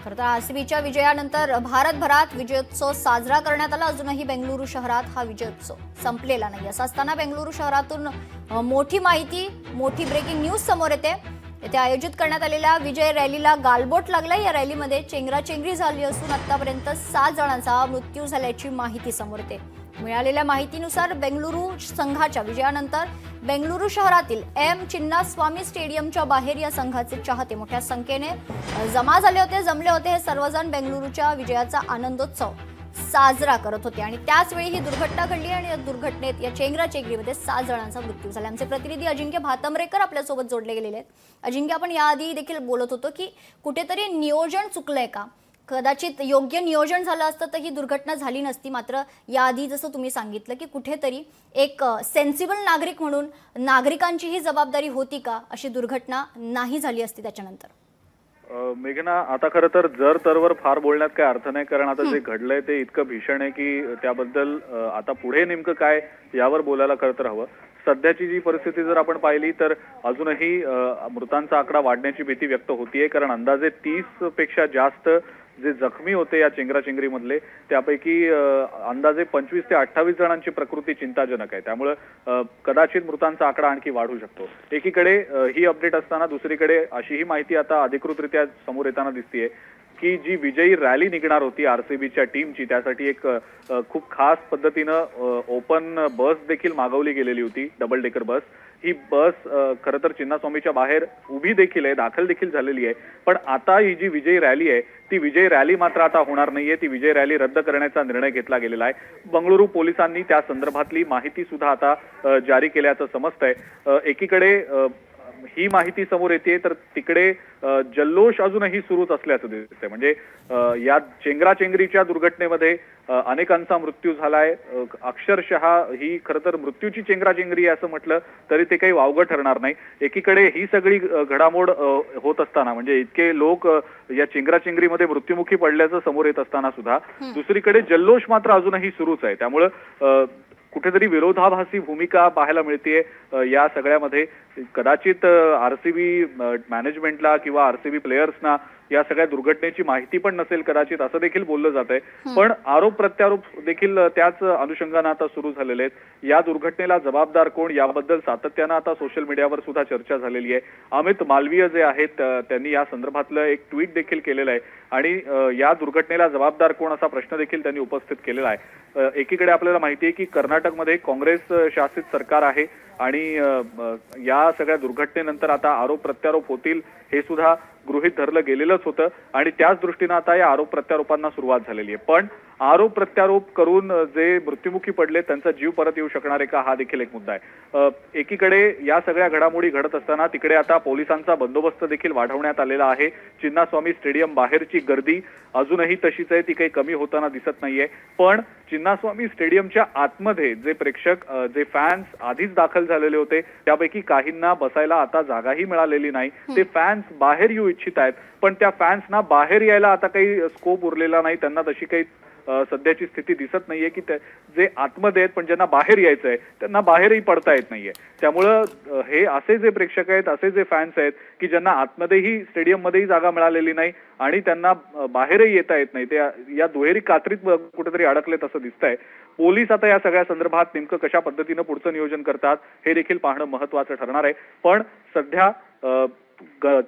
खरं तर आरसीबीच्या विजयानंतर भारतभरात विजयोत्सव साजरा करण्यात आला। अजूनही बेंगळुरू शहरात हा विजयोत्सव संपलेला नाही। असं असताना बेंगळुरू शहरातून मोठी माहिती, मोठी ब्रेकिंग न्यूज समोर येते। येथे आयोजित करण्यात आलेल्या विजय रॅलीला गालबोट लागला। या रॅलीमध्ये चेंगराचेंगरी झाली असून आतापर्यंत 7 जणांचा मृत्यू झाल्याची माहिती समोर येते। मिळालेल्या माहितीनुसार बेंगळुरू संघाच्या विजयानंतर बेंगळुरू शहरातील एम चिन्नास्वामी स्टेडियमच्या बाहेर या संघाचे चाहते मोठ्या संख्येने जमले होते। हे सर्वजण बेंगळुरूच्या विजयाचा आनंदोत्सव साजरा करत होते आणि त्याच वेळी ही दुर्घटना घडली आणि या दुर्घटनेत या चेंगराचेंगरीमध्ये 7 जणांचा मृत्यू झाला। आमचे प्रतिनिधी अजिंक्य भातंब्रेकर आपल्या सोबत जोडले गेलेले आहेत। अजिंक्य, आपण याआधी देखील बोलत होतो की कुठेतरी नियोजन चुकलंय का? कदाचित योग्य नियोजन झालं असतं तर ही दुर्घटना झाली नसती। मात्र याआधी जसं तुम्ही सांगितलं की कुठेतरी एक सेन्सिबल नागरिक म्हणून नागरिकांची ही जबाबदारी होती का, अशी दुर्घटना नाही झाली असती त्याच्यानंतर? मेघना, आता खरं तर जर तरवर फार बोलण्यात काही अर्थ नाही, कारण आता जे घडलंय ते इतकं भीषण आहे की त्याबद्दल आता पुढे नेमकं काय यावर बोलायला खरं तर हवं। सध्याची जी परिस्थिती जर आपण पाहिली तर अजूनही मृतांचा आकडा वाढण्याची भीती व्यक्त होतीये, कारण अंदाजे 30 पेक्षा जास्त जे जखमी होते या चेंगराचेंगरीमधले, त्यापैकी अंदाजे 25 ते 28 जणांची प्रकृती चिंताजनक आहे। त्यामुळे कदाचित मृतांचा आकडा आणखी वाढू शकतो। एकीकडे ही अपडेट असताना दुसरीकडे अशीही माहिती आता अधिकृतरित्या समोर येताना दिसतीये की जी विजयी रॅली निघणार होती आरसीबीच्या टीमची, त्यासाठी एक खूप खास पद्धतीनं ओपन बस देखील मागवली गेलेली होती, डबल डेकर बस। ही बस खरं तर चिन्नास्वामीच्या बाहेर उभी देखील आहे, दाखल देखील झालेली आहे। पण आता ही जी विजयी रॅली आहे ती विजयी रॅली मात्र आता होणार नाहीये। ती विजयी रॅली रद्द करण्याचा निर्णय घेतला गेलेला आहे। बंगळुरू पोलिसांनी त्या संदर्भातली माहिती सुद्धा आता जारी केल्याचं समजतंय। एकीकडे ही माहिती समोर येते तर तिकडे जल्लोष अजूनही सुरूच असल्याचं दिसतंय। म्हणजे या चेंगराचेंगरीच्या दुर्घटनेमध्ये अनेकांचा मृत्यू झालाय। अक्षरशः ही खरं तर मृत्यूची चेंगराचेंगरी असं म्हटलं तरी ते काही वावगं ठरणार नाही। एकीकडे ही सगळी घडामोड होत असताना, म्हणजे इतके लोक या चेंगराचेंगरीमध्ये मृत्युमुखी पडल्याचं समोर येत असताना सुद्धा दुसरीकडे जल्लोष मात्र अजूनही सुरूच आहे। त्यामुळं कुठेतरी विरोधाभासी भूमिका पाहायला मिळतेय या सगळ्यामध्ये। कदाचित आरसीबी मॅनेजमेंटला किंवा आरसीबी प्लेयर्सना या सगळ्या दुर्घटनेची माहिती पण नसेल कदाचित, असं देखील बोललं जात आहे। पण आरोप प्रत्यारोप देखील त्याच अनुषंगाने आता सुरू झालेले आहेत। या दुर्घटनेला जबाबदार कोण याबद्दल सातत्यानं आता सोशल मीडियावर सुद्धा चर्चा झालेली आहे। अमित मालवीय जे आहेत त्यांनी या संदर्भातलं एक ट्विट देखील केलेलं आहे आणि या दुर्घटनेला जबाबदार कोण असा प्रश्न देखील त्यांनी उपस्थित केलेला आहे। एकीकडे आपल्याला माहिती आहे की कर्नाटकमध्ये काँग्रेस शासित सरकार आहे आणि या सगळ्या दुर्घटनेनंतर आता आरोप प्रत्यारोप होतील हे सुद्धा गृहीत धरलं गेलेलंच होतं आणि त्याच दृष्टीनं आता या आरोप प्रत्यारोपांना सुरुवात झालेली आहे। पण आरोप प्रत्यारोप करून जे मृत्युमुखी पडले त्यांचा जीव परत येऊ शकणार आहे का, हा देखील एक मुद्दा आहे। एकीकडे या सगळ्या घडामोडी घडत असताना तिकडे आता पोलिसांचा बंदोबस्त देखील वाढवण्यात आलेला आहे। चिन्नास्वामी स्टेडियम बाहेरची गर्दी अजूनही तशीच आहे, ती काही कमी होताना दिसत नाहीये। पण चिन्नास्वामी स्टेडियमच्या आतमध्ये जे प्रेक्षक, जे फॅन्स आधीच दाखल झालेले होते त्यापैकी काहींना बसायला आता जागाही मिळालेली नाही। ते फॅन्स बाहेर येऊ इच्छित आहेत, पण त्या फॅन्सना बाहेर यायला आता काही स्कोप उरलेला नाही। त्यांना तशी काही सध्याची स्थिती दिसत नाहीये की जे आतमध्ये आहेत पण ज्यांना बाहेर यायचंय त्यांना बाहेरही पडता येत नाहीये। त्यामुळं हे असे जे प्रेक्षक आहेत, असे जे फॅन्स आहेत की ज्यांना आतमध्येही स्टेडियम मध्येही जागा मिळालेली नाही आणि त्यांना बाहेरही येता येत नाही, ते या दुहेरी कात्रीत कुठेतरी अडकलेत असं दिसतंय। पोलीस आता या सगळ्या संदर्भात नेमकं कशा पद्धतीनं पुढचं नियोजन करतात हे देखील पाहणं महत्वाचं ठरणार आहे। पण सध्या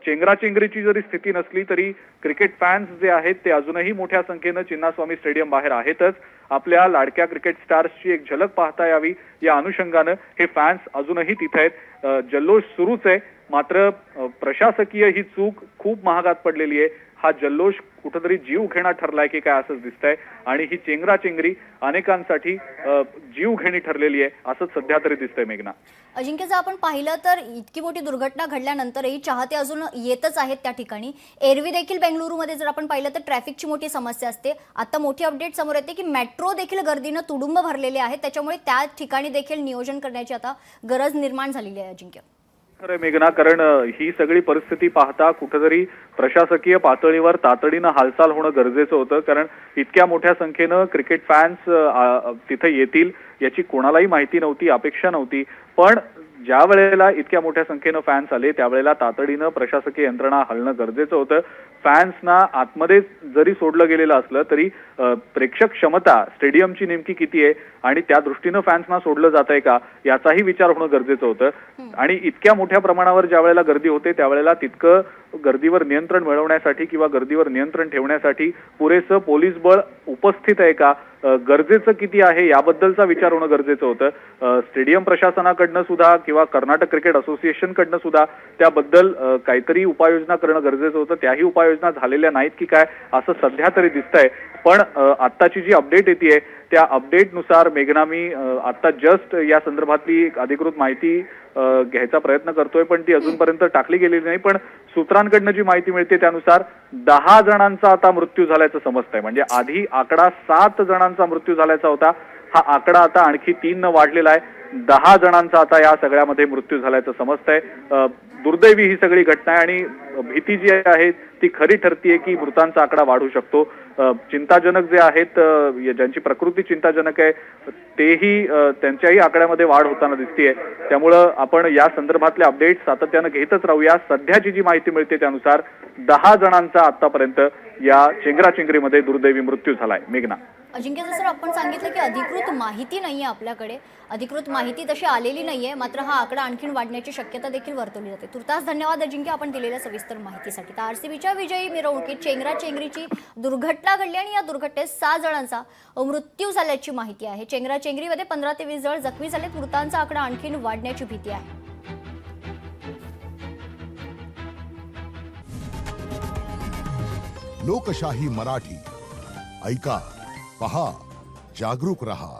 चेंगराचेंगरीची जरी स्थिती नसली तरी क्रिकेट फॅन्स जे आहेत ते अजूनही मोठ्या संख्येनं चिन्नास्वामी स्टेडियम बाहेर आहेतच। आपल्या लाडक्या क्रिकेट स्टार्सची एक झलक पाहता यावी या अनुषंगानं हे फॅन्स अजूनही तिथे आहेत। जल्लोष सुरूच आहे, मात्र प्रशासकीय ही चूक खूप महागात पडलेली आहे। हा जल्लोष कुठेतरी जीव घेणा ठरलाय की काय असंच दिसतंय आणि ही चेंगराचेंगरी अनेकांसाठी जीव घेणी ठरलेली आहे असं सध्या तरी दिसतंय। मेघना, अजिंक्य, जर आपण पाहिलं तर इतकी मोठी दुर्घटना घडल्यानंतरही चाहते अजून येतच आहेत त्या ठिकाणी। एरवी देखील बेंगळुरूमध्ये जर आपण पाहिलं तर ट्रॅफिकची मोठी समस्या असते। आता मोठी अपडेट समोर येते की मेट्रो देखील गर्दीनं तुडुंब भरलेले आहे, त्याच्यामुळे त्या ठिकाणी देखील नियोजन करण्याची आता गरज निर्माण झालेली आहे। अजिंक्य, खरं मेघना, कारण ही सगळी परिस्थिती पाहता कुठेतरी प्रशासकीय पातळीवर तातडीनं हालचाल होणं गरजेचं होतं, कारण इतक्या मोठ्या संख्येनं क्रिकेट फॅन्स तिथे येतील याची कोणालाही माहिती नव्हती, अपेक्षा नव्हती। पण ज्या वेळेला इतक्या मोठ्या संख्येनं फॅन्स आले त्यावेळेला तातडीनं प्रशासकीय यंत्रणा हलणं गरजेचं होतं। फॅन्सना आतमध्ये जरी सोडलं गेलेलं असलं तरी प्रेक्षक क्षमता स्टेडियमची नेमकी किती आहे आणि त्या दृष्टीनं फॅन्सना सोडलं जात आहे का याचाही विचार होणं गरजेचं होतं आणि इतक्या मोठ्या प्रमाणावर ज्या वेळेला गर्दी होते त्यावेळेला तितकं गर्दीवर नियंत्रण मिळवण्यासाठी किंवा गर्दीवर नियंत्रण ठेवण्यासाठी पुरेसं पोलीस बळ उपस्थित आहे का, गरजेचं किती आहे याबद्दलचा विचार होणं गरजेचं होतं. स्टेडियम प्रशासनाकडनं सुद्धा किंवा कर्नाटक क्रिकेट असोसिएशनकडनं सुद्धा त्याबद्दल काहीतरी उपाययोजना करणं गरजेचं होतं. त्याही उपाययोजना झालेल्या नाहीत की काय असं सध्या तरी दिसतंय. पण आत्ताची जी अपडेट येते त्या अपडेटनुसार मेघना मी आता जस्ट या संदर्भातली एक अधिकृत माहिती घ्यायचा प्रयत्न करतोय पण ती अजूनपर्यंत टाकली गेलेली नाही. पण सूत्रांकडनं जी माहिती मिळते त्यानुसार 10 जणांचा आता मृत्यू झाल्याचं समजतंय. म्हणजे आधी आकडा 7 जणांचा मृत्यू झाल्याचा होता, हा आकडा आता आणखी 3 न वाढलेला आहे. 10 जणांचा आता या सगळ्यामध्ये मृत्यू झाल्याचं समजतंय. दुर्दैवी ही सगळी घटना आहे आणि भीती जी आहे ती खरी ठरतीये की मृतांचा आकडा वाढू शकतो. चिंताजनक जे आहेत ज्यांची प्रकृती चिंताजनक आहे तेही त्यांच्याही आकड्यामध्ये वाढ होताना दिसतीये. त्यामुळं आपण या संदर्भातले अपडेट सातत्यानं घेतच राहूया. सध्याची जी माहिती मिळते त्यानुसार 10 जणांचा आतापर्यंत या चेंगराचेंगरीमध्ये दुर्दैवी मृत्यू झालाय. मेघना. अजिंक्य, जसं आपण सांगितलं की अधिकृत माहिती नाहीये आपल्याकडे, अधिकृत माहिती तशी आलेली नाहीये, मात्र हा आकडा आणखीन वाढण्याची शक्यता देखील वर्तवली जाते. तुर्तास धन्यवाद अजिंक्य, आपण दिलेल्या सविस्तर माहितीसाठी. तर आरसीबीच्या विजयी मिरवणुकीत चेंगराचेंगरीची दुर्घटना घडली आणि या दुर्घटनेत 6 जणांचा मृत्यू झाल्याची माहिती आहे. चेंगराचेंगरीमध्ये 15 ते 20 जण जखमी झालेत. मृतांचा आकडा आणखीन वाढण्याची भीती आहे. लोकशाही मराठी ऐका, पहा, जागरूक रहा.